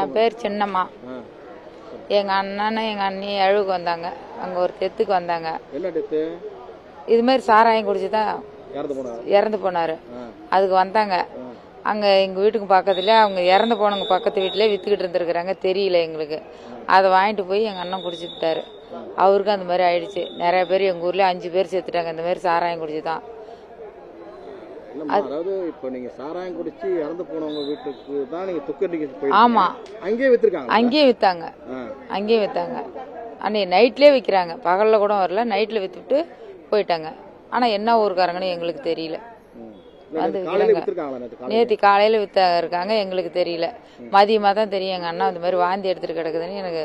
என் பேர் சின்னம்மா. எங்க அண்ணனும் எங்க அண்ணி அழுவுக்கு வந்தாங்க. அங்க ஒரு டெத்துக்கு வந்தாங்க. இது மாதிரி சாராயம் குடிச்சுதான் இறந்து போனாரு. அதுக்கு வந்தாங்க. அங்க எங்க வீட்டுக்கு பக்கத்துல அவங்க இறந்து போனவங்க பக்கத்து வீட்டுல வித்துக்கிட்டு இருந்திருக்கிறாங்க. தெரியல எங்களுக்கு. அதை வாங்கிட்டு போய் எங்க அண்ணன் குடிச்சுட்டாரு. அவருக்கும் அந்த மாதிரி ஆயிடுச்சு. நிறைய பேர் எங்க ஊர்ல 5 பேர் செத்துட்டாங்க இந்த மாதிரி சாராயம் குடிச்சுதான். அதாவது இப்ப நீங்க சாராயம் குடிச்சு இறந்து போனவங்க வீட்டுக்கு தான் நீங்க துக்க. ஆமா, அங்கேயே வித்துருக்காங்க. அங்கேயே வித்தாங்க. அன்னைக்கு நைட்லயே விற்கிறாங்க. பகல்ல கூட வரல, நைட்ல வித்துட்டு போயிட்டாங்க. ஆனா என்ன ஊருக்காரங்கன்னு எங்களுக்கு தெரியல. வந்து நேற்று காலையில இருக்காங்க, எங்களுக்கு தெரியல. மதியமா தான் தெரியும் எங்க அண்ணா இந்த மாதிரி வாந்தி எடுத்துட்டு கிடக்குதுன்னு. எனக்கு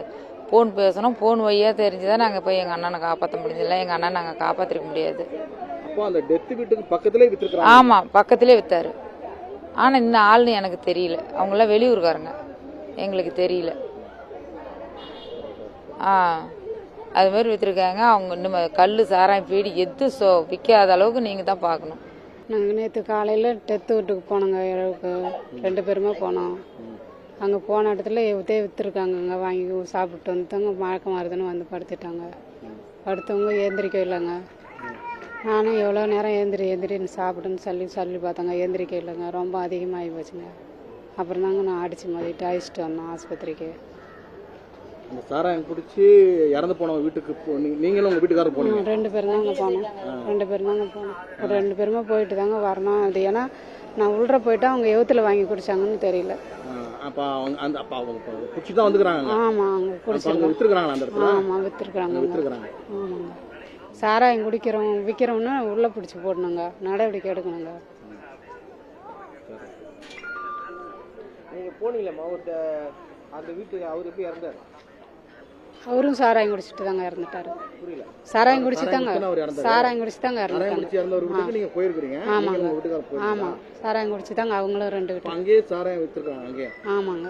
போன் பேசணும், போன் வழியா தெரிஞ்சுதான் நாங்க போய் எங்க அண்ணனை காப்பாற்ற முடிஞ்சதில்ல. எங்க அண்ணன் நாங்க காப்பாத்திருக்க முடியாது. ஆமா, பக்கத்திலே வித்தாரு. ஆனா இந்த ஆள்னு எனக்கு தெரியல. அவங்களாம் வெளியூருக்காரங்க, எங்களுக்கு தெரியல. அது மாதிரி வித்துருக்காங்க. அவங்க இன்னும் கல் சாராயம் பீடி எது விற்காத அளவுக்கு நீங்க தான் பார்க்கணும். நாங்கள் நேற்று காலையில் டெத்து வீட்டுக்கு போனோங்க. இரவுக்கு 2 பேருமே போனோம். அங்கே போன இடத்துல விற்றுருக்காங்க. வாங்கி சாப்பிட்டு வந்துட்டாங்க. மயக்கம் மாறுதுன்னு வந்து படுத்துட்டாங்க. படுத்தவங்க ஏந்திரிக்க இல்லைங்க. நானும் எவ்வளோ நேரம் எந்திரின்னு சாப்பிடுன்னு சொல்லி பார்த்தாங்க. ஏந்திரிக்க இல்லைங்க. ரொம்ப அதிகமாகி போச்சுங்க. அப்புறம் தாங்க நான் அடிச்சுட்டு அழைச்சிட்டு வந்தோம் ஆஸ்பத்திரிக்கு. அந்த சாராயம் குடிச்சு இறந்து போனவங்க வீட்டுக்கு நீங்களும் உங்க வீட்டுக்காரர் போனீங்க? 2 பேரும் தாங்க போனோம். 2 பேரும் தாங்க போனோம். ஒரு 2 பேருமே போயிட்டு தாங்க வரணும். அது ஏன்னா நான் உள்ள போயிட்டு அவங்க எவத்துல வாங்கி குடிச்சாங்கன்னு தெரியல. ஆமா, அவங்க குடிச்சிருக்காங்க. ஆமா, வித்துருக்காங்க. ஆமாங்க. சாராயம் விற்கிறோம்னா உள்ள பிடிச்சி போடணுங்க, நடவடிக்கை எடுக்கணுங்க. நீங்க போனீங்களா அந்த வீட்டுக்கு? அவர் எப்படி இறந்தாரு? அவரும் சாராயம் குடிச்சிட்டு தாங்க இறந்துட்டாரு. சாராயம் குடிச்சு தாங்க இறந்துட்டாரு. ஆமா, சாராயம் குடிச்சு தாங்க அவங்களும் 2 வீட்டு. அங்கேயே சாராயம் வித்துருக்காங்க. ஆமாங்க.